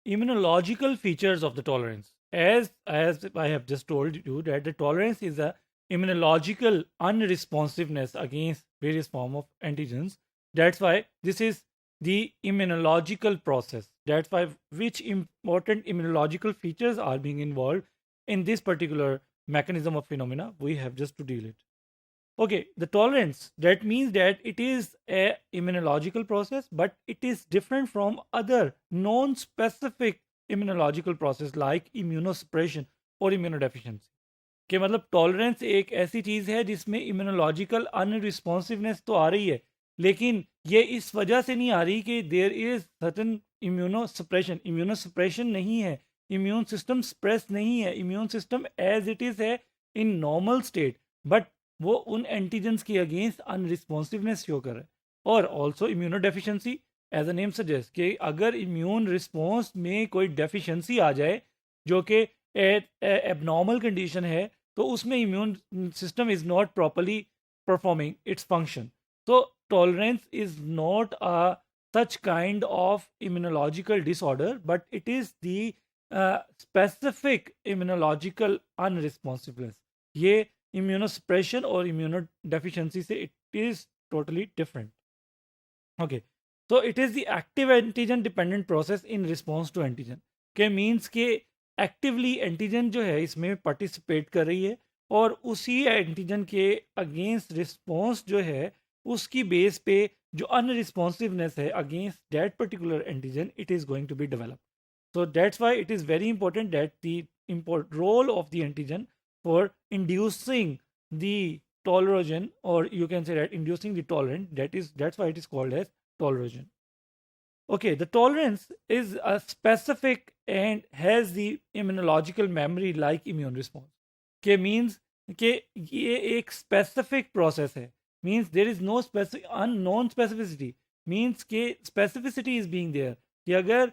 immunological features of the tolerance. As I have just told you that the tolerance is a immunological unresponsiveness against various form of antigens. That's why this is the immunological process. That's why which important immunological features are being involved in this particular mechanism of phenomena we have just to deal it. Okay, the tolerance, that means that it is a immunological process, but it is different from other non-specific immunological process like immunosuppression और immunodeficiency. कि मतलब tolerance एक ऐसी चीज़ है जिसमें immunological unresponsiveness तो आ रही है, लेकिन ये इस वजह से नहीं आ रही कि देयर इज सर्टन इम्यूनोसप्रेशन नहीं है, इम्यून सिस्टम स्प्रेस नहीं है, immune system as it is है इन नॉर्मल स्टेट, बट वो उन एंटीजेंस के अगेंस्ट अनरिस्पॉन्सिवनेस शो कर रहा है. और also immunodeficiency, as a name suggest कि अगर इम्यून रिस्पॉन्स में कोई डेफिशिएंसी आ जाए जो कि एबनॉर्मल कंडीशन है, तो उसमें immune system is not properly performing its function. तो tolerance is not a such kind of immunological disorder, but it is the specific immunological unresponsiveness. ये immunosuppression और immunodeficiency से it is totally different. Okay, so it is the active antigen dependent process in response to antigen. के means के actively antigen जो है इसमें participate कर रही है और उसी एंटीजन के अगेंस्ट रिस्पॉन्स जो है उसकी बेस पे जो अनरिस्पॉन्सिवनेस है against that particular antigen it is going to be develop. So that's why it is very important that the role of the antigen for inducing the tolerogen, or you can say that inducing the tolerant, that's why it is called as tolerogen. Okay, the tolerance is a specific and has the immunological memory like immune response. के means कि ये एक specific process है. Means there is no specific unknown specificity. Means कि specificity is being there. कि अगर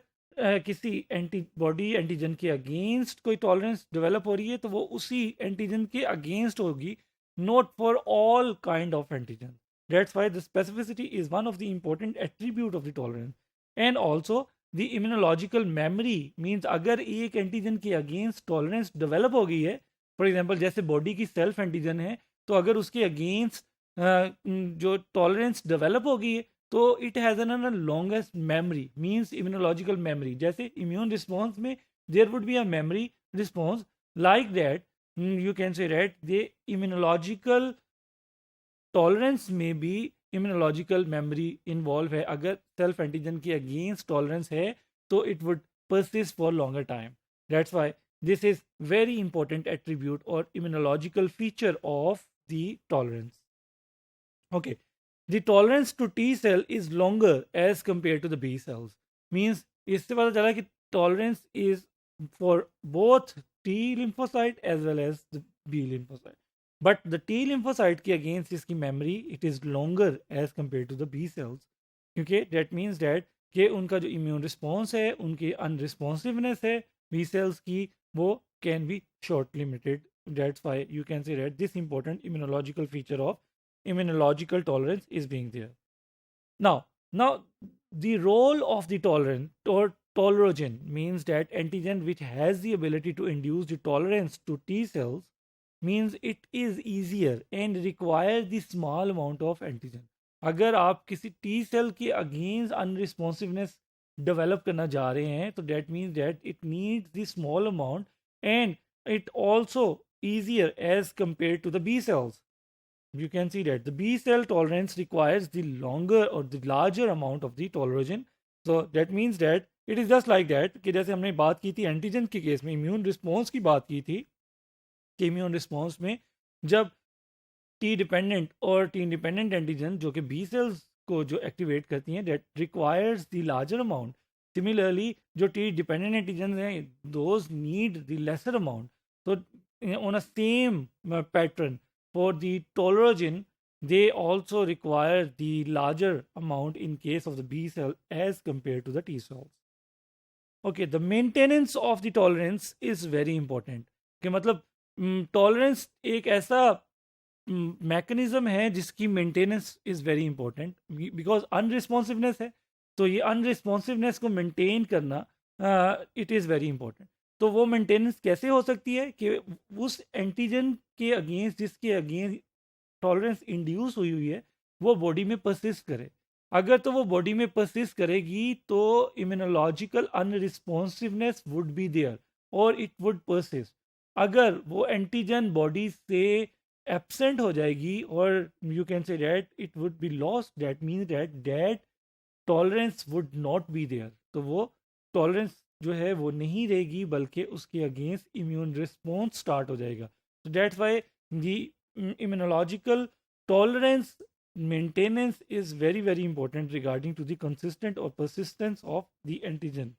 किसी antibody antigen के अगेंस्ट कोई टॉलरेंस डेवलप हो रही है तो वो उसी एंटीजन के अगेंस्ट होगी, not for all kind of antigen. That's why the specificity is one of the important attribute of the tolerance. And also the immunological memory means अगर एक एंटीजन के अगेंस्ट टॉलरेंस डेवलप हो गई है, for example जैसे body की self antigen है, तो अगर उसके अगेंस्ट जो टॉलरेंस डेवलप हो गई है तो it has an longest memory, means immunological memory. जैसे इम्यून रिस्पॉन्स में there would be a memory response, like that you can say that the immunological tolerance में भी इम्यूनोलॉजिकल मेमोरी इन्वॉल्व है. अगर सेल्फ एंटीजन के अगेंस्ट टॉलरेंस है तो it would persist for longer time. That's why this is very important attribute or immunological feature of the tolerance. Okay, the tolerance to T cell is longer as compared to the B cells. Means इससे पता चला कि tolerance is for both T lymphocyte as well as the B lymphocyte. But the T lymphocyte के against इसकी memory it is longer as compared to the B cells. क्योंकि that means that कि उनका जो immune response है, उनकी unresponsiveness है B cells की, वो can be short limited. That's why you can say that this important immunological feature of immunological tolerance is being there. Now the role of the tolerant or tolerogen means that antigen which has the ability to induce the tolerance to T cells means it is easier and requires the small amount of antigen. अगर आप किसी T cell के against unresponsiveness develop करना जा रहे हैं तो that means that it needs the small amount and it also easier as compared to the B cells. You can see that the B cell tolerance requires the longer or the larger amount of the tolerogen. So that means that it is just like that कि जैसे हमने बात की थी antigen के case में, immune response की बात की थी कि इम्यून रिस्पॉन्स में जब टी डिपेंडेंट और टी इंडिपेंडेंट एंटीजन जो कि बी सेल्स को जो एक्टिवेट करती हैं that requires the larger amount. Similarly जो टी डिपेंडेंट एंटीजन हैं those need the lesser amount. तो on a same pattern for the tolerogen they also require the larger amount in case of the B cell as compared to the T cells. Okay, the maintenance of the tolerance is very important. कि मतलब tolerance एक ऐसा mechanism है जिसकी maintenance is very important because unresponsiveness है. तो ये unresponsiveness को मेंटेन करना इट इज़ वेरी इंपॉर्टेंट। तो वो मेंटेनेंस कैसे हो सकती है कि उस एंटीजन के अगेंस्ट जिसके अगेंस्ट टॉलरेंस इंड्यूस हुई हुई है वो बॉडी में परसिस्ट करे। अगर तो वो बॉडी में परसिस्ट करेगी तो immunological unresponsiveness would be there और इट वुड परसिस्ट। अगर वो एंटीजन बॉडी से एब्सेंट हो जाएगी और you can say that it would be lost, that means that tolerance would not be there. तो वो टॉलरेंस जो है वो नहीं रहेगी बल्कि उसके अगेंस्ट इम्यून रिस्पॉन्स स्टार्ट हो जाएगा। तो that's why the immunological tolerance maintenance is very very important regarding to the consistent or persistence of the antigen.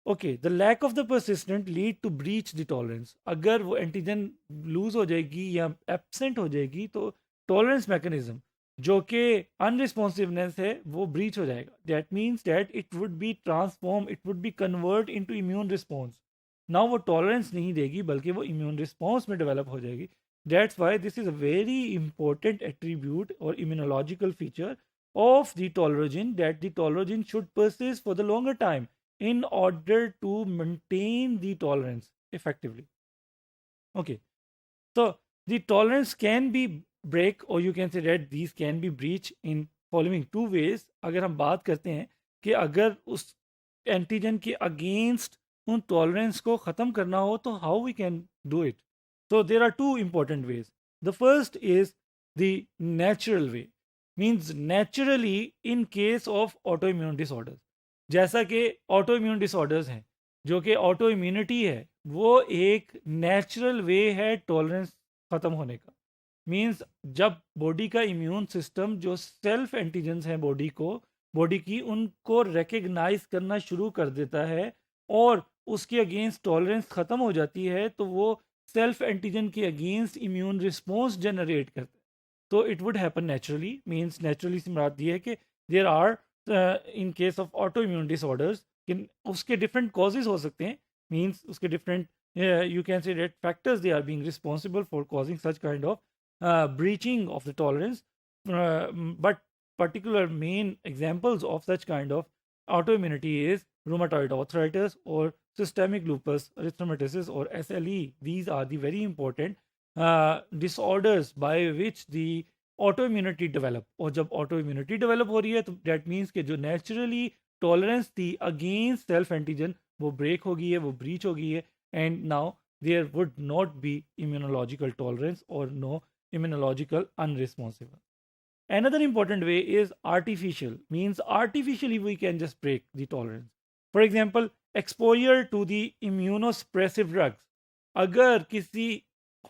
Okay, the lack of the persistent lead to breach the tolerance. अगर वो antigen loose हो जाएगी या absent हो जाएगी तो tolerance mechanism जो कि अनरिस्पॉन्सिवनेस है वो ब्रीच हो जाएगा। That means that it would be transform, it would B convert into immune response. ना वो टॉलरेंस नहीं देगी बल्कि वो इम्यून रिस्पॉन्स में डेवलप हो जाएगी। That's why this is a very important attribute और immunological feature of the tolerogen, that the tolerogen should persist for the longer time in order to maintain the tolerance effectively. Okay, so the tolerance can be break or you can say that these can be breached in following two ways. अगर हम बात करते हैं कि अगर उस antigen के against उन टॉलरेंस को ख़त्म करना हो तो how we can do it. so there are two important ways. The first is the natural way, means naturally in case of autoimmune disorders। जैसा कि ऑटो इम्यून डिसऑर्डर्स हैं जो कि ऑटो इम्यूनिटी है वो एक नेचुरल वे है tolerance ख़त्म होने का। मींस जब बॉडी का इम्यून सिस्टम जो सेल्फ एंटीजेंस हैं बॉडी की उनको रिकग्नाइज करना शुरू कर देता है और उसके अगेंस्ट टॉलरेंस ख़त्म हो जाती है तो वो सेल्फ एंटीजन के अगेंस्ट इम्यून रिस्पॉन्स जनरेट करता है। तो it would happen naturally, means naturally से मुराद ये है कि there are in case of auto immune disorders उसके डिफरेंट कॉजेज हो सकते हैं। मींस उसके different you can say that factors they are being responsible for causing such kind of breaching of the tolerance. But particular main examples of such kind of autoimmunity is rheumatoid arthritis or systemic lupus erythematosus or SLE. These are the very important disorders by which the autoimmunity develop। और जब autoimmunity develop हो रही है तो that means कि जो naturally tolerance थी against self antigen वो break हो गई है, वो breach हो गई है, and now there would not be immunological tolerance or no immunological unresponsive। Another important way is artificial, means artificially we can just break the tolerance। For example, exposure to the immunosuppressive drugs। अगर किसी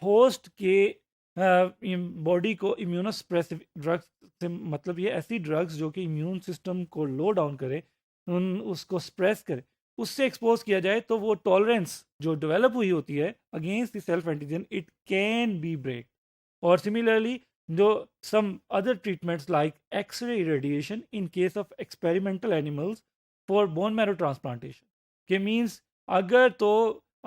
host के body को immunosuppressive drugs से मतलब ये ऐसी drugs जो कि इम्यून सिस्टम को लो डाउन करे, उसको स्प्रेस करे, उससे एक्सपोज किया जाए तो वो टॉलरेंस जो डेवलप हुई होती है against the self antigen it can be break. और सिमिलरली जो some other treatments like x ray radiation in case of experimental animals for bone marrow transplantation के मीन्स अगर तो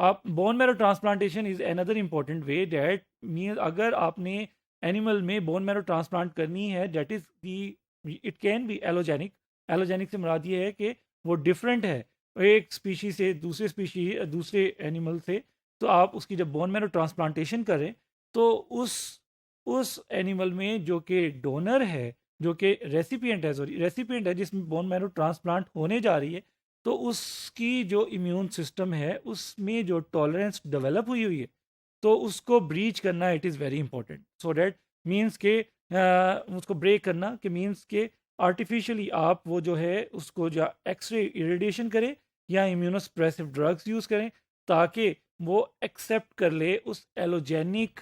आप bone marrow transplantation is another important way that means अगर आपने animal में bone marrow transplant करनी है that is the it can be allogenic. Allogenic से मुराद ये है कि वो डिफरेंट है एक स्पीशी से दूसरे एनिमल से। तो आप उसकी जब बोन मैरो ट्रांसप्लांटेशन करें तो उस एनिमल में जो कि डोनर है जो कि रेसिपिएंट है जिसमें बोन मैरो ट्रांसप्लांट होने जा रही है तो उसकी जो इम्यून सिस्टम है उसमें जो टॉलरेंस डेवलप हुई है तो उसको ब्रीच करना it is very important. So that means के उसको ब्रेक करना कि मीन्स के आर्टिफिशियली आप वो जो है उसको जो एक्सरे इरेडिएशन करें या इम्यूनोसप्रेसिव ड्रग्स यूज़ करें ताकि वो एक्सेप्ट कर ले उस एलोजेनिक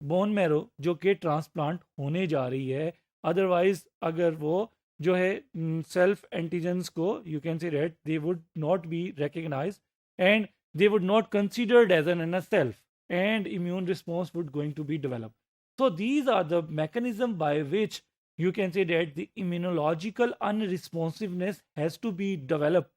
बोन मैरो जो कि ट्रांसप्लांट होने जा रही है। अदरवाइज अगर वो जो है सेल्फ एंटीजेंस को you can say that they would not be recognize and they would not considered as an self and immune response would going to be developed। So these are the mechanism by which you can say that the immunological unresponsiveness has to be developed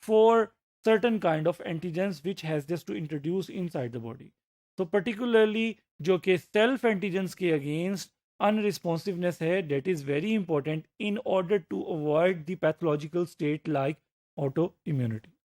for certain kind of antigens which has just to introduce inside the body। So particularly जो कि self antigens के against unresponsiveness है that is very important in order to avoid the pathological state like autoimmunity।